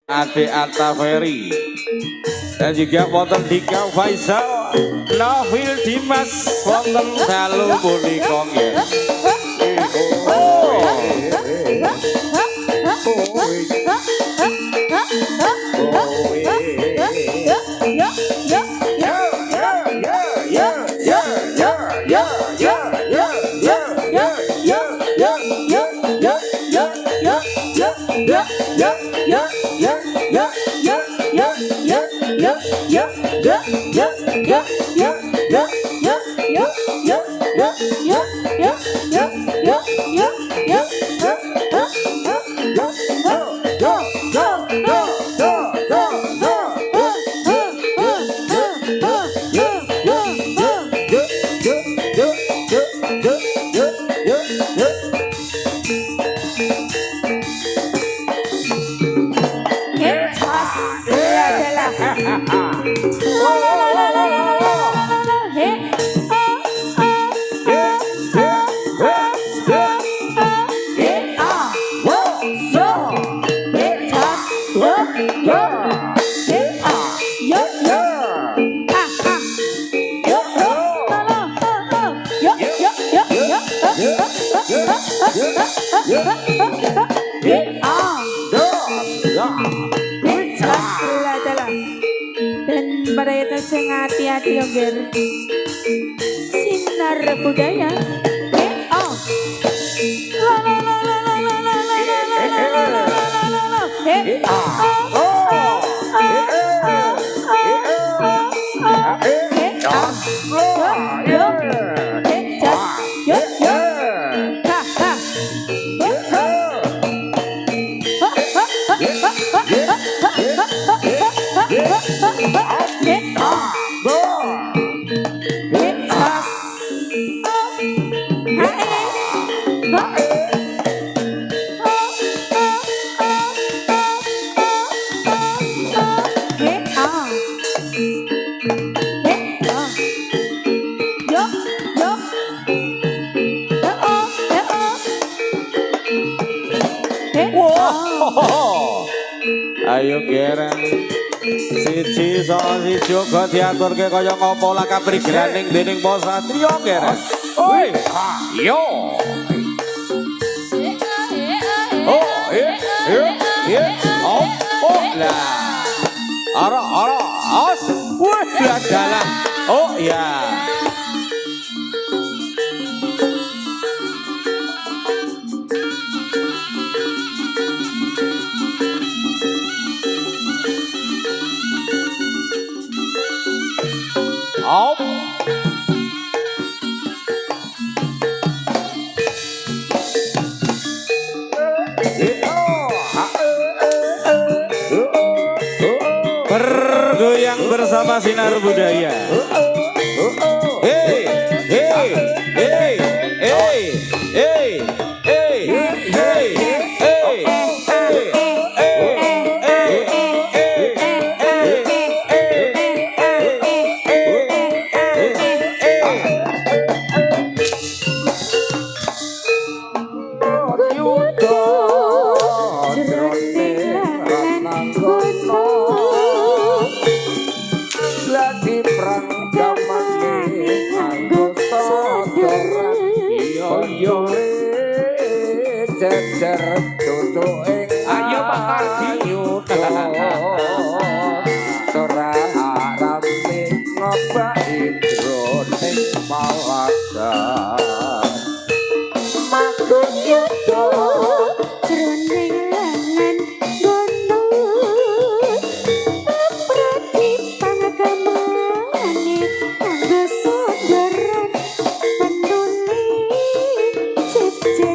Ade Atta Ferry dan juga wonten Dika Faisal Nafil Dimas wonten dalu punika nggih. Dan pada itu sing hati-hati ger sinar budaya Ayo gereng siji so siji uga diaturke kaya ngopo lah kaprigening dening Pak Satrio gereng. Oi, yo. Oh, lah. Ara, os. Wih, lah dalah. Oh, ya. Op. Bergoyang bersama sinar budaya. Hey, hey, hey, hey, hey, hey, hey, hey. Ayo Pak Kardi Sorarame ngobaki jroning palagan Magun yuda jroning lengan gunung prati panggamane kanggo sondoran penduli jejer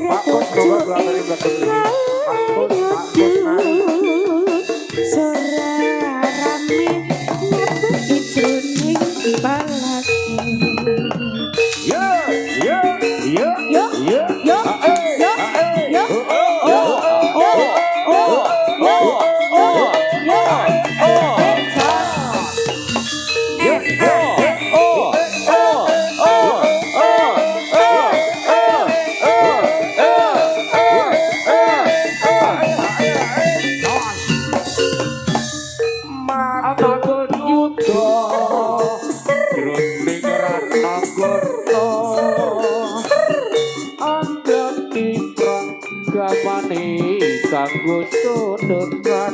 tutukan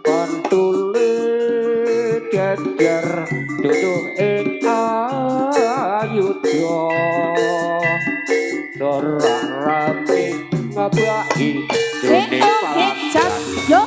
pentuli jejer duduk ing ayudha dorang rapi ngabaki dene jas yo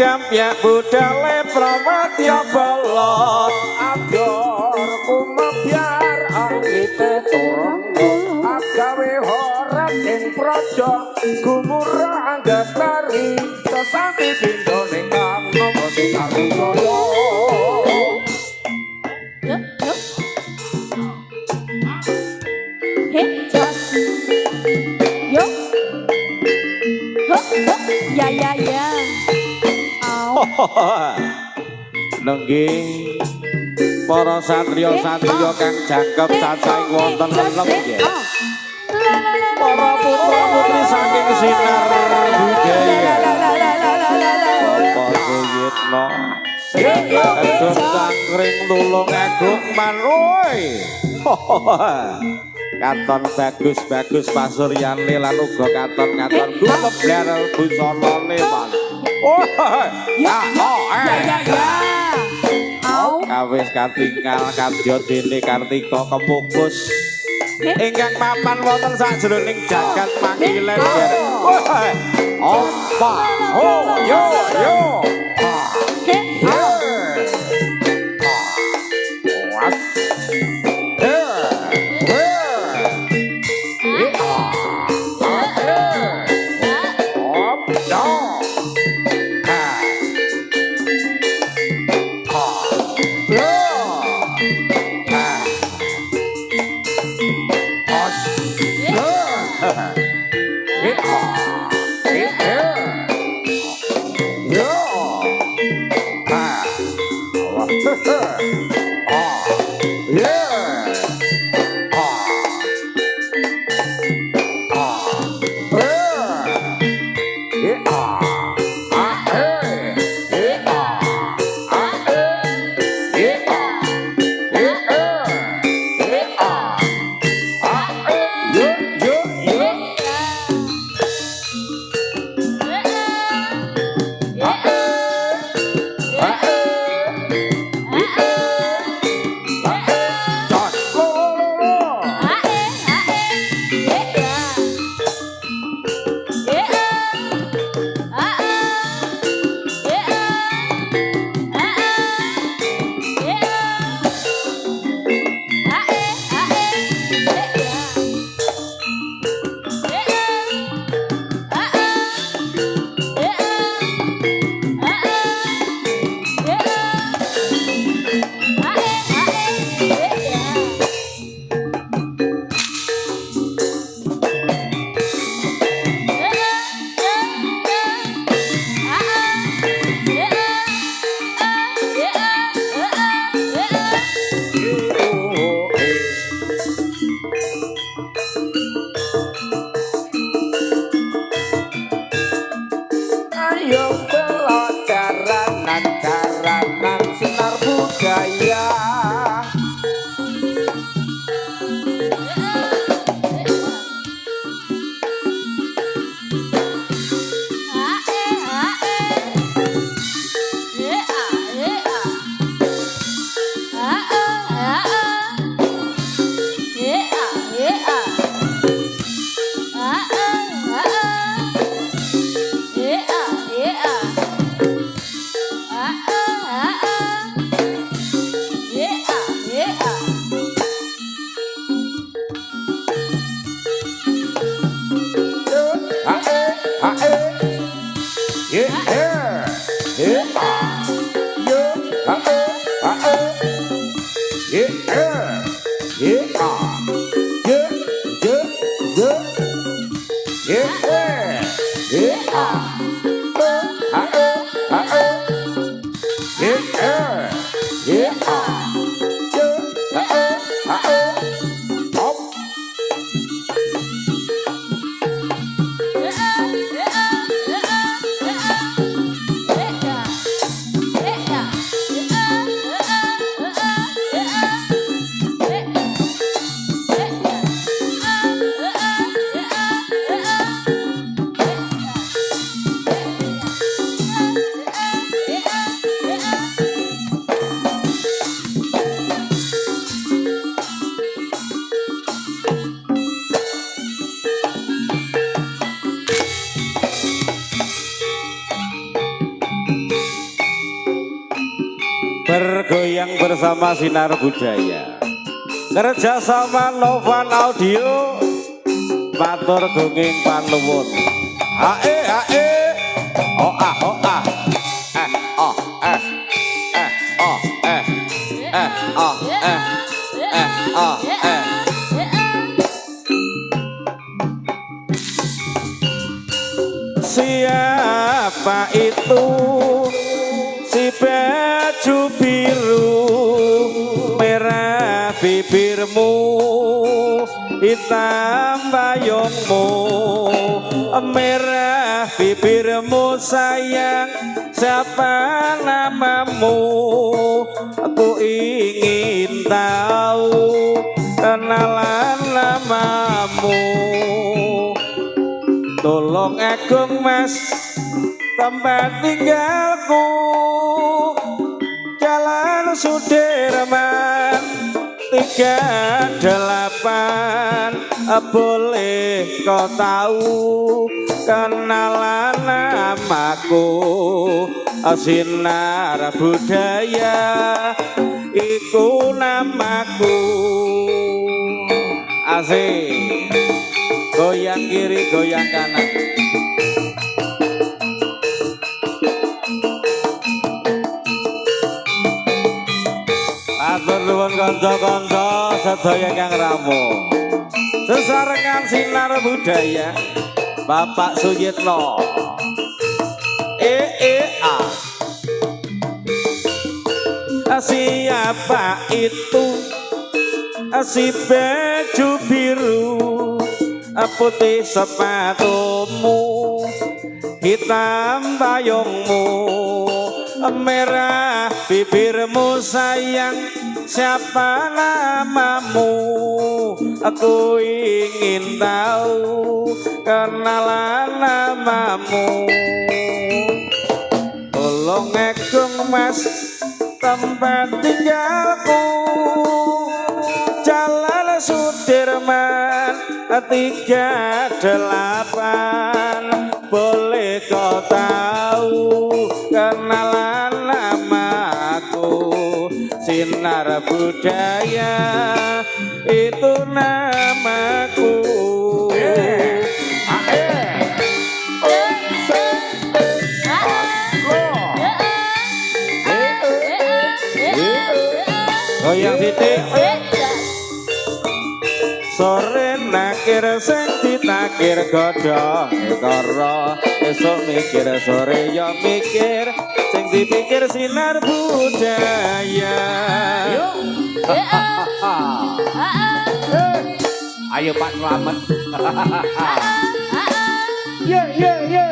Dampyak budale pramatya balot Agar kumebyar angite turun agawe horap ing praja gumurah anggatari sesambi pindho ning nomo sinarujaya ya nenggih para satriya-satriya kang jangkep cacahing wonten lelem nggih. Para putra-putri saking sinar budaya. Bapak Suyitno Edun Cangkring tulung agung manoi. Katon bagus-bagus pasuryane lan uga katon-katon gumeblar busana leman. Oh, ya. Kawis katingal kadya dene Kartika Kemukus. Ingkang mapan wonten sajroning jagat Pangilen. Opa, oh, yo. Bergoyang bersama Sinar Budaya, kerjasama Novan Audio, matur gunging panuwun. Ae oh ah oh ah oh oh oh oh Siapa itu si baju biru, merah bibirmu, hitam bayungmu, merah bibirmu sayang, siapa namamu? Aku ingin tahu kenalan namamu. Tolong agung mas, tempat tinggalku Jalan Sudirman 38. Boleh kau tahu kenalan namaku? Sinar Budaya iku namaku. Asik. Goyang kiri, goyang kanan. Atur nuwun kanca-kanca sedaya kang ramu. Sesarengan Sinar Budaya Bapak Suyitno. Siapa itu si baju biru, putih sepatumu, hitam payungmu, merah bibirmu sayang, siapa namamu? Aku ingin tahu kenalan namamu. Tolong agung mas, tempat tinggalku Jalan Sudirman 38. Boleh kau tahu kenalan namaku? Sinar Budaya itu namaku. Goyang titik. Sore nakir sing ditakir godhong karo esuk mikir sore yo mikir sing dipikir Sinar Budaya. Ayo Pak Slamet. Ye ye ye.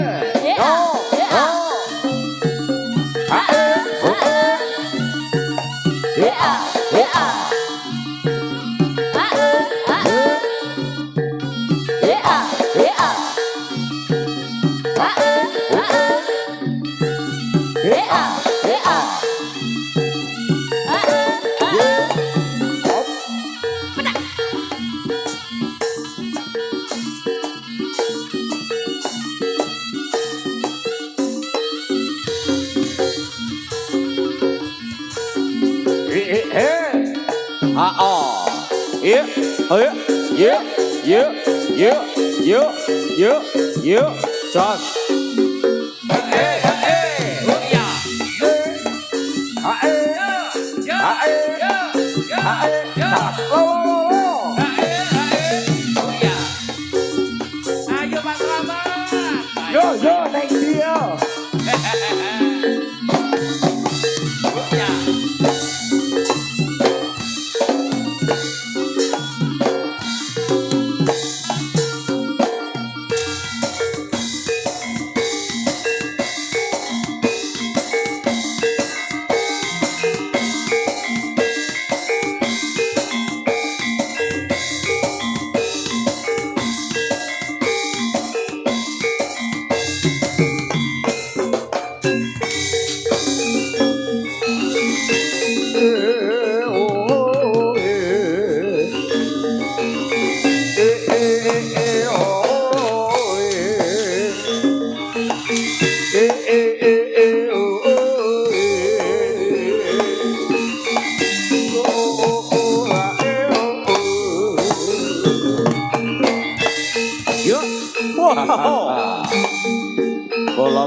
Yuk, Jos.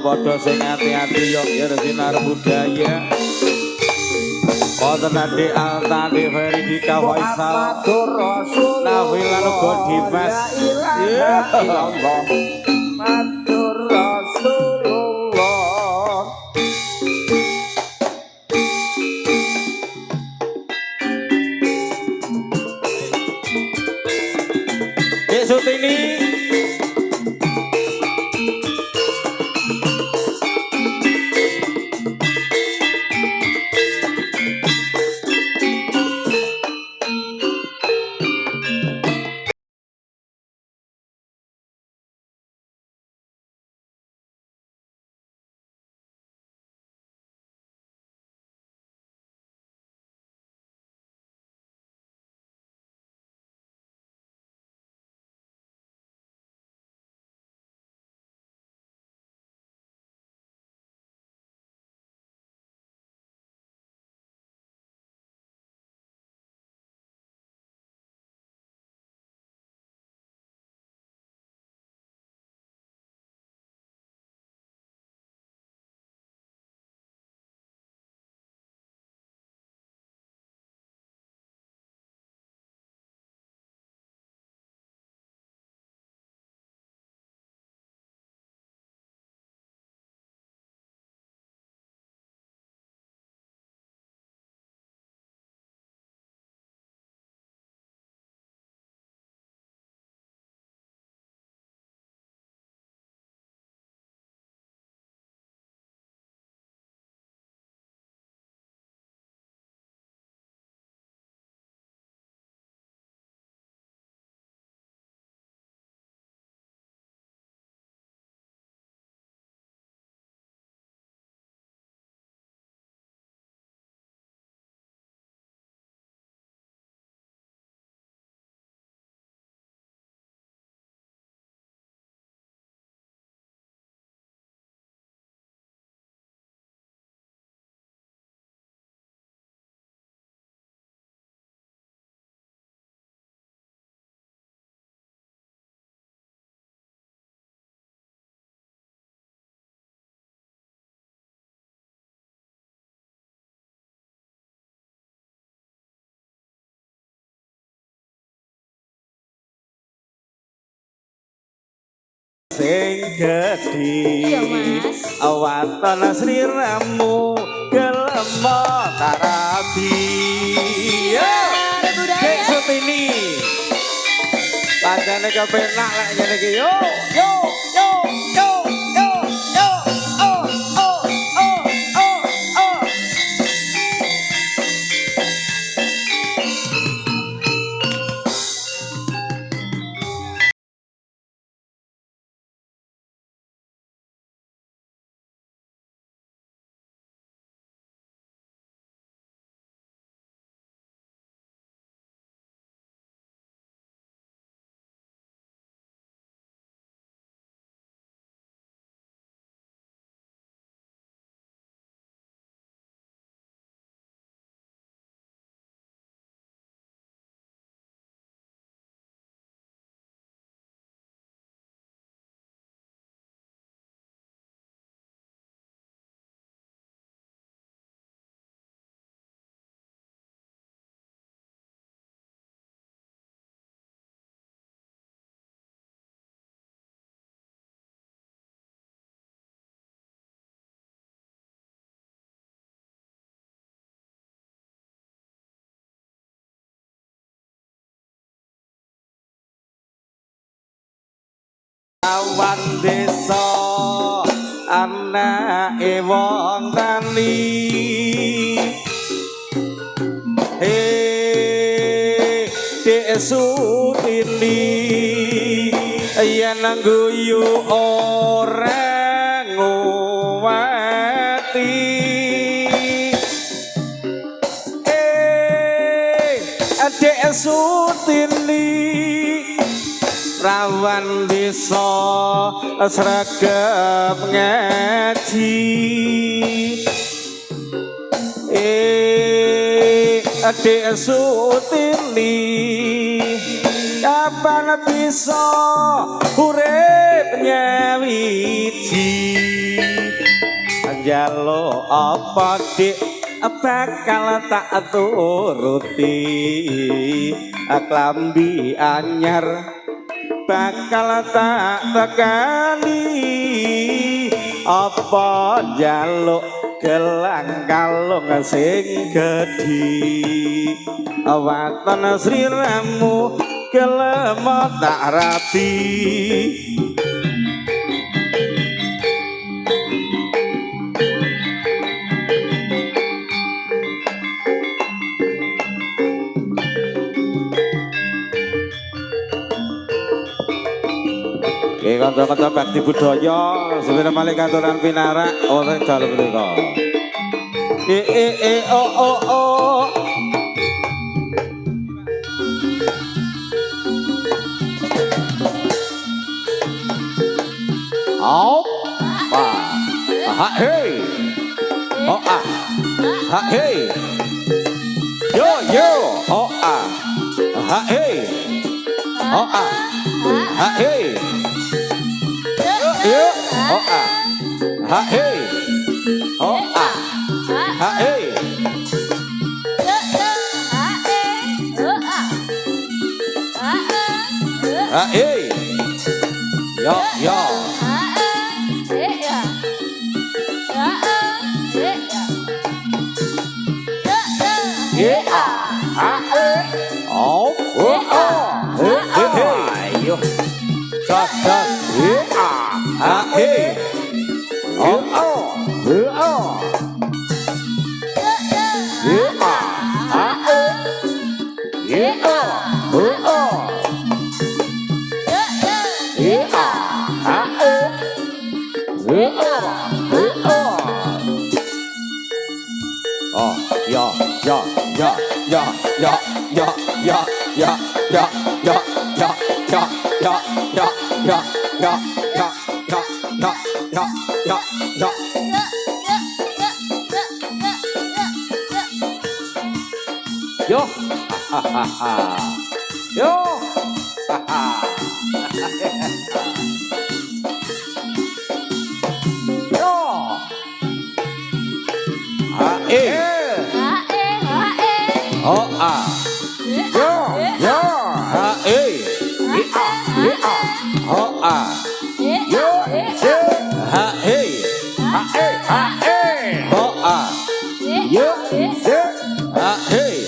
padha sing ati-ati yo sinar budaya. Wonten Ade Alta Ade Feridika Faisal Muhammadur Rasulullah Nafilan uga Dimas. Muhammadur Rasulullah. Dek Sutini sing gedhi Iya, Mas. awaton sliramu gelem tarabi. Sinar budaya. Dek Sutini Pandane kepenak lek ngene iki yo yo yo yo yo yo oh oh oh oh oh. Awan desa anake wong tani Dek Sutini yen guyu ora nguwati Dek Sutini rawan bisa sregep ngaji Dek Sutini kapan bisa urip nyawiji njaluk apa dik bakal tak turuti klambi anyar bakal tak tekani apa njaluk gelang kalung sing gedhi waton sliramu gelem tak rapi kanca-kanca bakti budaya sebenarnya malih katuran pinarak ora dalem mriku. Oh. Op. Ha hey. Oh ah. Ha hey. Yo. Oh ah. Ha hey. Oh ah. Ha hey. Yo, oh ah, ha hey, oh ah, ha hey, ha hey, yo, oh, hey, yo, just, hey, oh, yo, yo, oh ah, yo, ha oh ah, yo, ha oh ah, yo, ha oh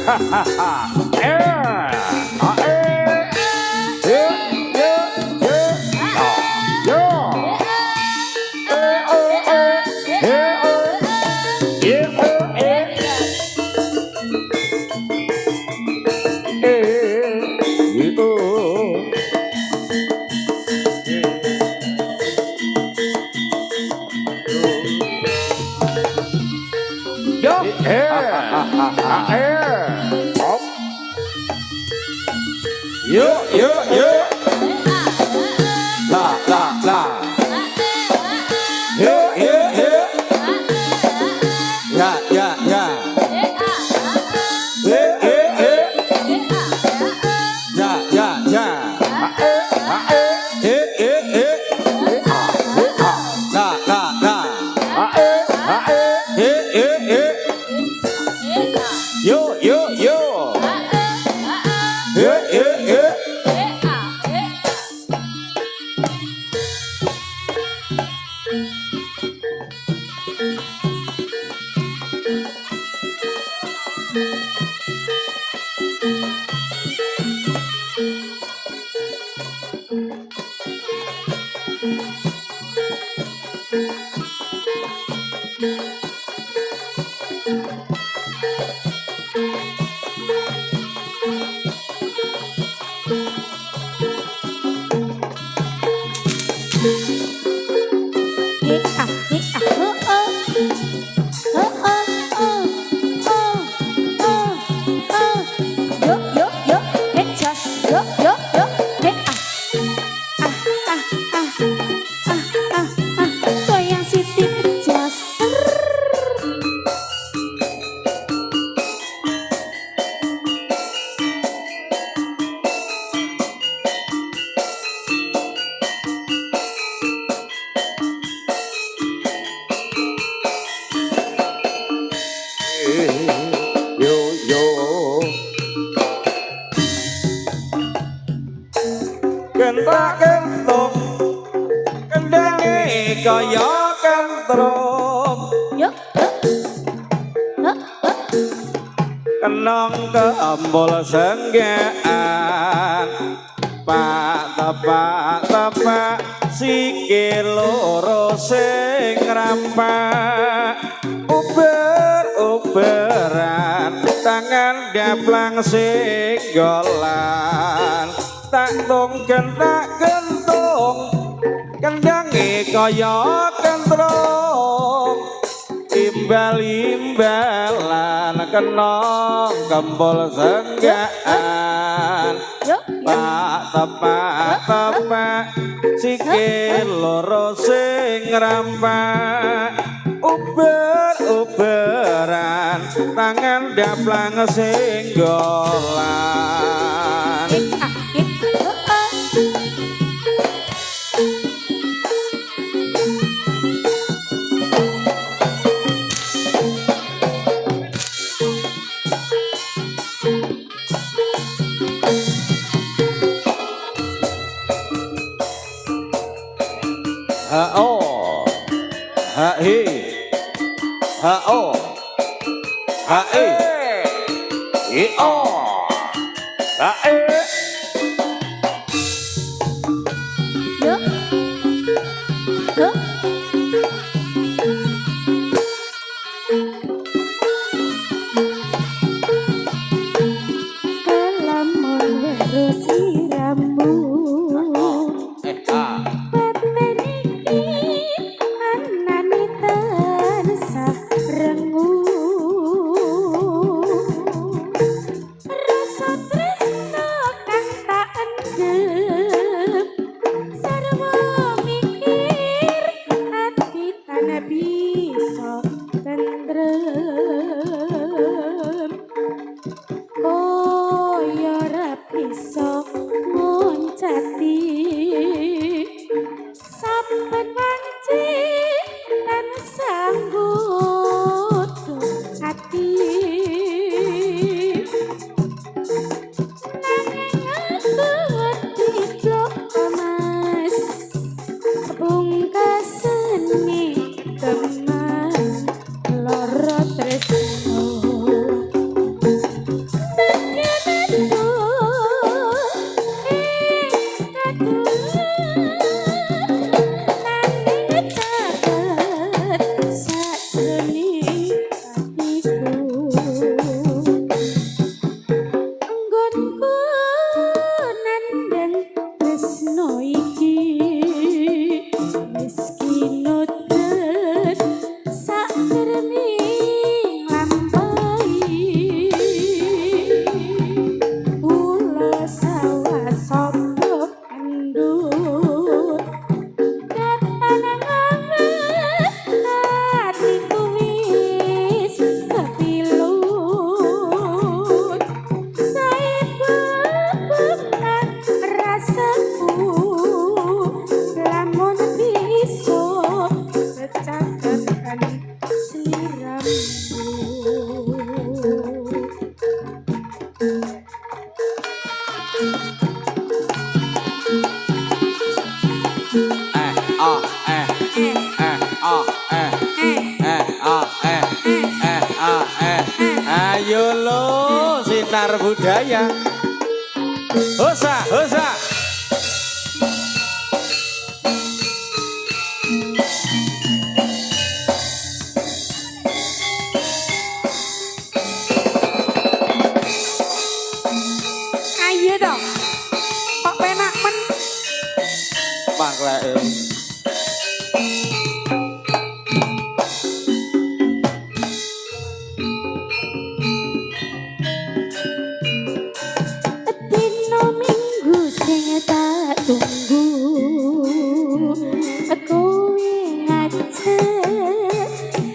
ha, ha tos, oh, yo. kaya kentrum Yuk. kenong kembul senggean pak sikil loro sing rampak uber-uberan tangan daplang sing golan tak tungken tak gentung kendangi kaya kentrung imbal-imbalan kenong kembul senggaan pak sikil loro sing rampak uber-uberan tangan daplang sing golan ha-o ha-hi ha-o ha-i i-o ha-i Yuk. Yuk. Kelamun weru siramu Ayo lo sinar budaya. Hosa, hosa. Ayo dong. Kok penak men? Maklek. Dino minggu sing tak tunggu. Aku ngajak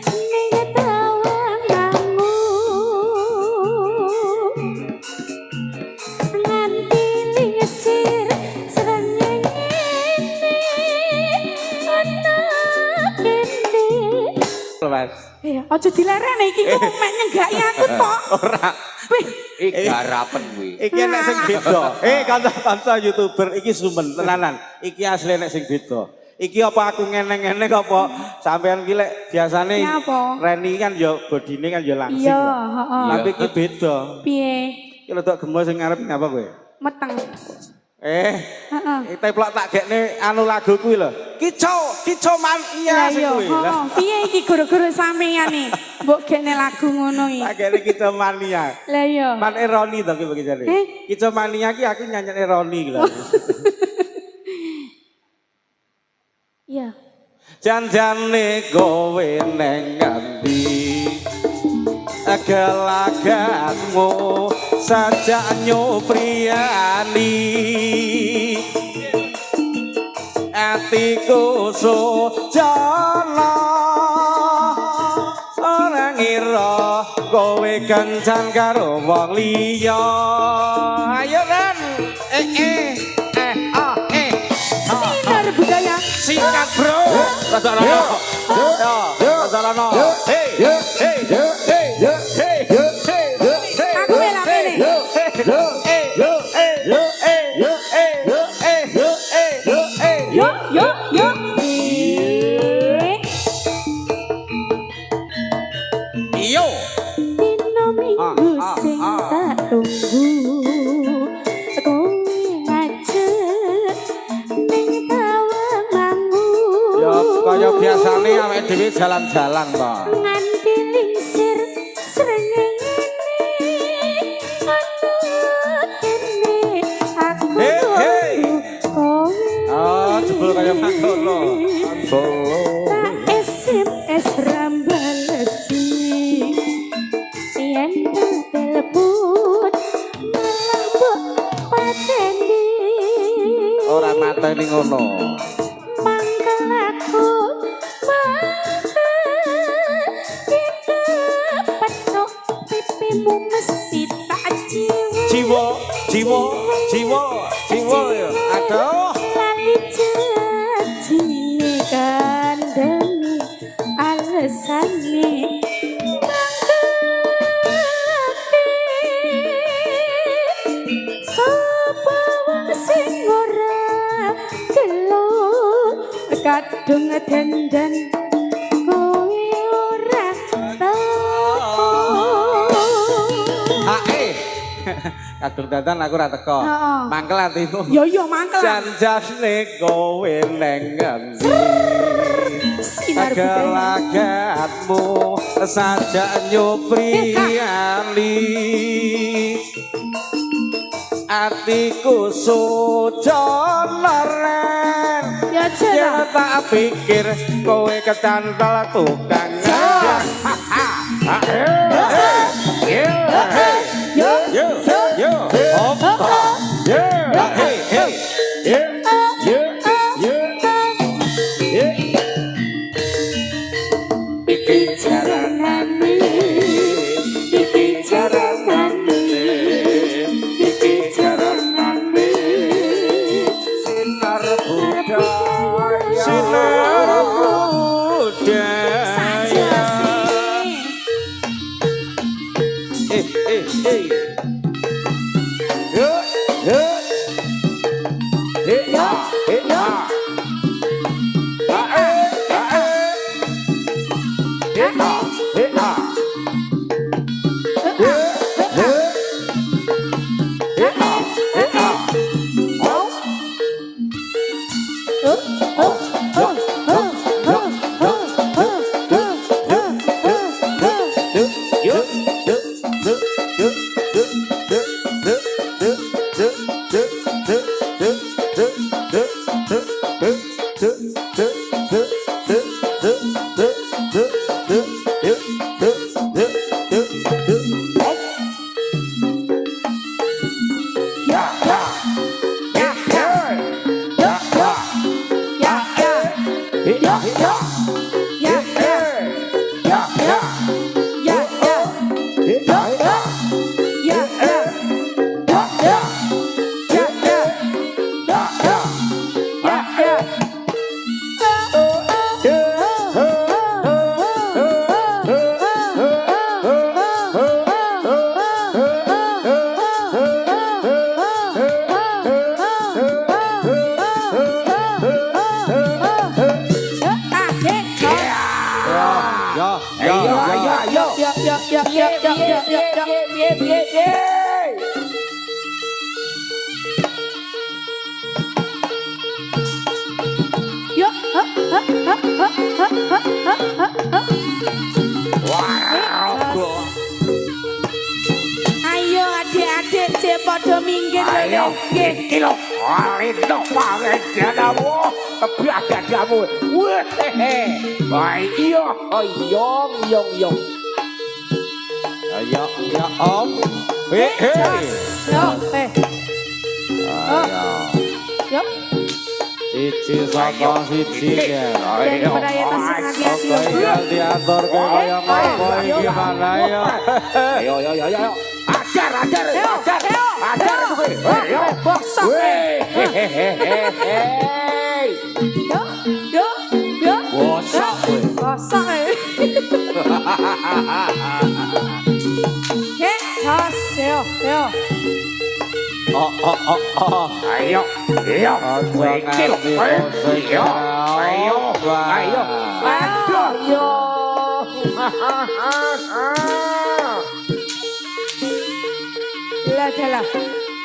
ning tawanganmu. Nganti lisir srengenge ana kene. Mas. Aja dilereni iki kok mek nyenggaki aku tok. Ora. Wih, Iki garapen kuwi. Iki nek sing beda. Kanca-kanca YouTuber iki sumen tenanan. Iki asli nek sing beda. Iki apa aku ngene-ngene apa sampean ki lek biasane Ya apa? Reni kan ya bodine kan ya langsing. Iya, kok. heeh. Tapi iki beda. Piye? Iki rodok gemes sing ngarep ngapa kowe? Meteng. Heeh. Teplok tak gekne anu lagu kuwi lho. Kico man iya sing kuwi. Heeh. Piye iki guru-guru sampeyan iki? Mbok gekne lagu ngono iki. Tak gekne Kico mania. Lah iya. Man ironi to ki begini. Kico mania ki aku nyanyi ironi lho. Iya. Janjane kowe neng ngendi gelagatmu sajak nyopriyani atiku sujana ora ngira kowe kencan karo wong liya ayo Ren Sinar budaya. singkat bro Razarano Razarano Aku melak kene. Yo yo yo. Iyo Dino minggu sing tak tunggu. Kowe ngajak ning tawamanmu. ya kaya biasane awake dhewe jalan-jalan to Nganti lingsir srengenge anu kene aku Hey. kowe oh jebul kaya mangkono tak SMS rambalesi yen telepon malah mbok pateni ora mateni ngono mangkel aku petok pipimu mesti tak jiwa ya aduh lali janjine kandhani alesane sapa wong sing ora gelo kadung dandan kowe ora tau kadung dandan aku ora teko Heeh. mangkel atimu yo yo mangkel janjane kowe neng ngendi sinar budaya gelagatmu sajak nyopriyani atiku sujana Ren ya yen jera tak pikir kowe kecantol tukang ngajak yo hop hey iki jaranane iki jaranane iki jaranane sinar budaya saja sih Yuk, ayo adik-adik cek podo minggir Ayo, iki lho, alino pangen dadamu, tapi ada damu. Wehehe. Baik iya, yong. Ayo, ya om. Hei. Yo, Ayo. yuk. Siji saka siji ya. Dari perayaan hati-hati Oke, ya diatur ke kaya ngopo iki gimana ya. Ayo. Ajar kowe. Ayo. Bosok. Wehehehe. Yuk. Bosok kowe. Bosok. Jos, yo. Oh. Ayo. Aja ngerti Ayo.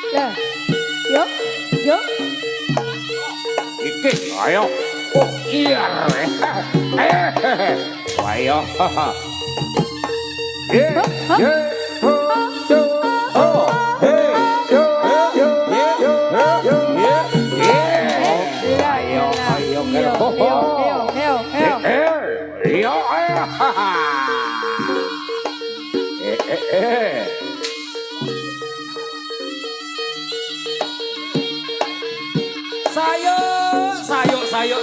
Lah. Yuk. Iki, ayo. Oh, iya. Ayo.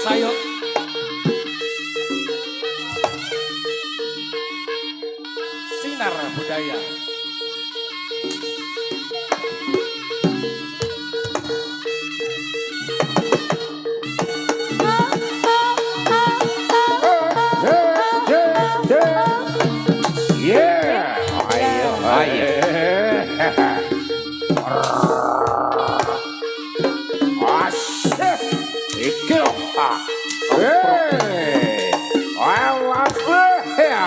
Sayo. Sinar budaya. Ayo. Asyik. Iki lho. Awas ya.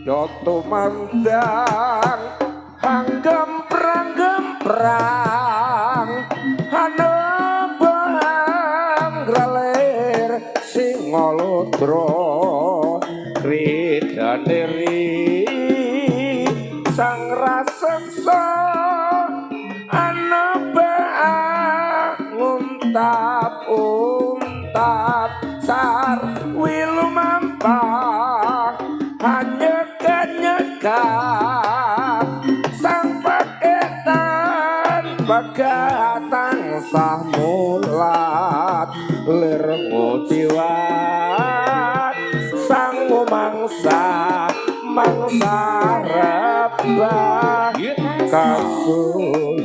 Yoto mandang hanggam perang hanebang graler singolodro kridaneri sang raseksa anebang untap sar wilu mampah nyekap sang paketan bagatang sah mulat lir nguciwat sang mangsa rebah kasulayan.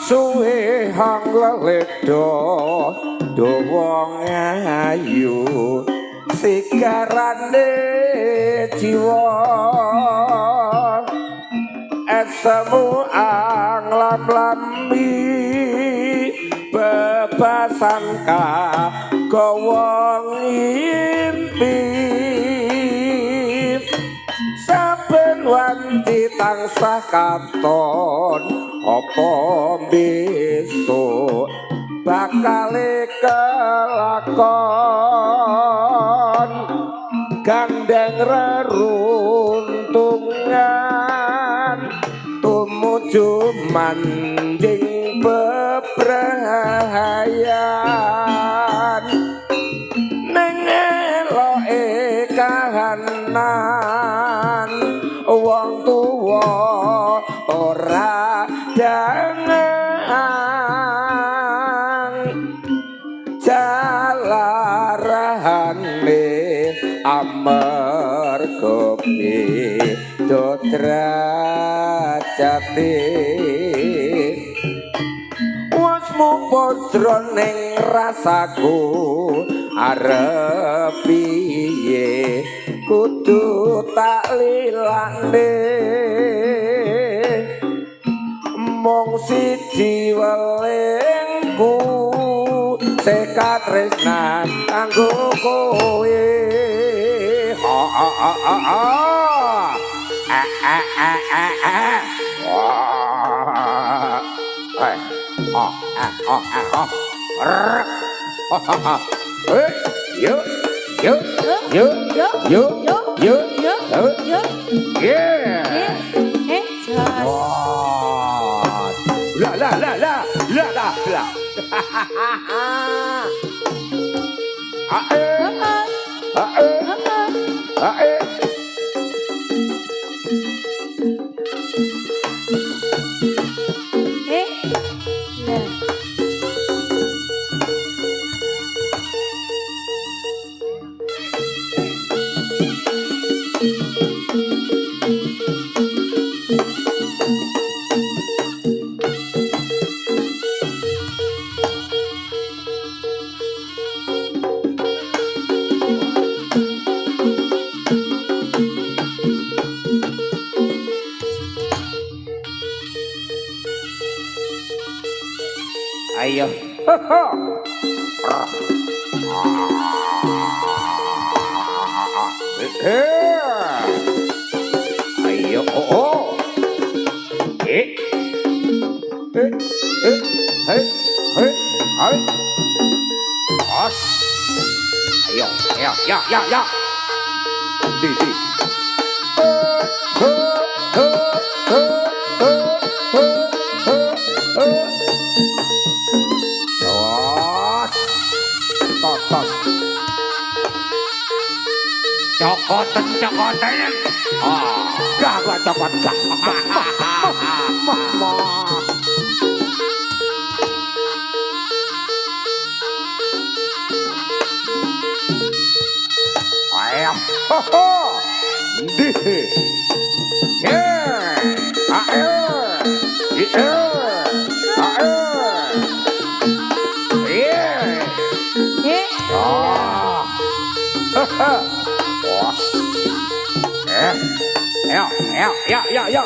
Suwe hang leledo wong ayu sikarane jiwa semu anglam-lambi bebasan kagawa ngimpi saben wanci tansah katon apa besok bakale kelakon gandeng reruntungan tumuju manjing bebrahayan ning eloke kahanan wong tuwa ora dangang jalarane amarga beda derajate wis mupodro ning rasaku arep piye kudu tak lilane mung siji welingku sekatresnan kanggo kowe Yo yo yo yo yo yo yo yeah Jos. la la la la la la la ayo ayo oh hey os ayo ya di cokotan gak gua cokot gak ayo di ayo Ya.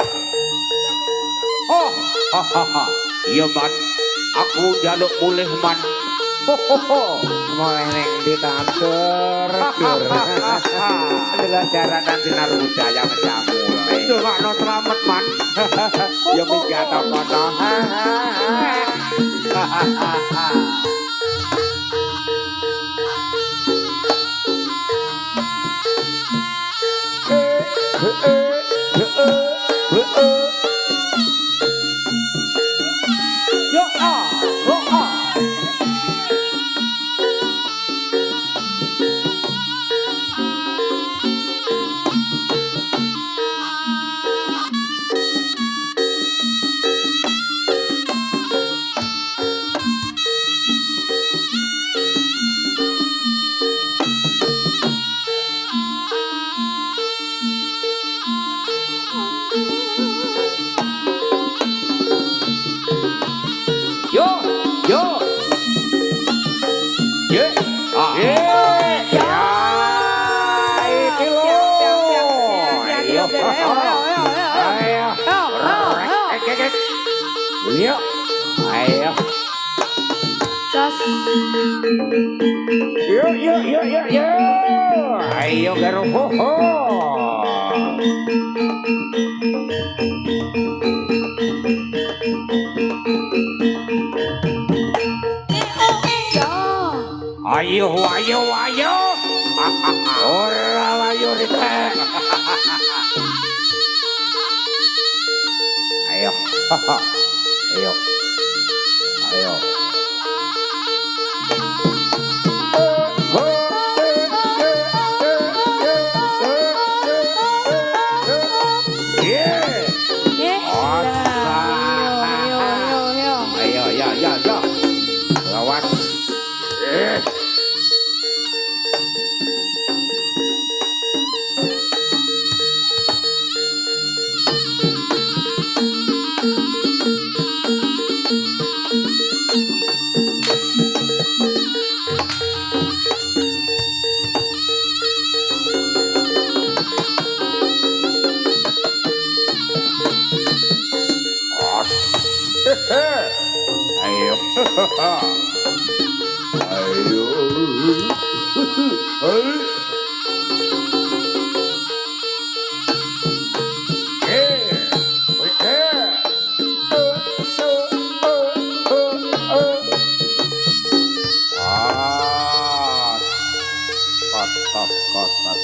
Oh, iya man, aku jaluk mulih man. Mulih neng di tatur. Adalah jaranan sinar budaya menjamulai. Itu gak no selamat man. Ya minggat apa-apa. Yuk. Ayo. Jos. Yuk. Ayo garo ho ho. Yo. Ayo. Ora ayo rite. Ayo. Ayo. Yo. Lawas. Ayo. Kotas.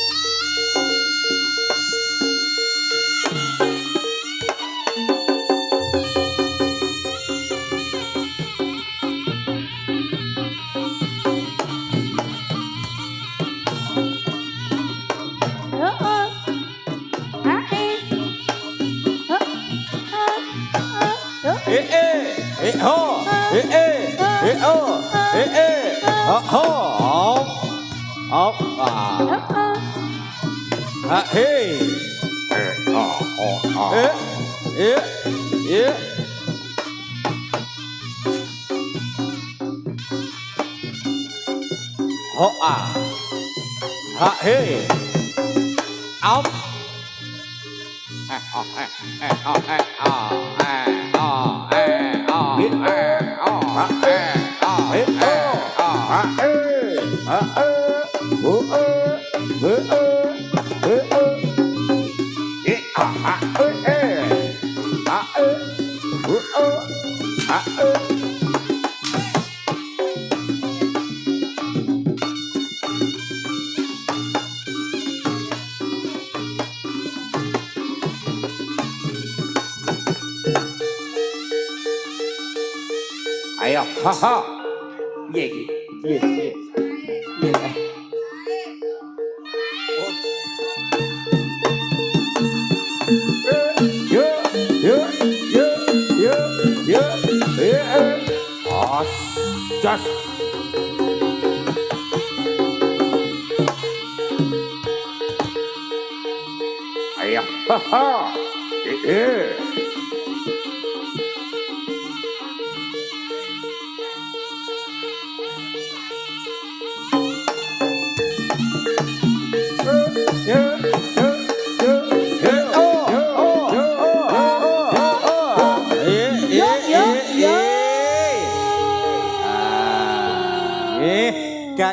Ayo, haha. Ye. Just. Ayo, haha.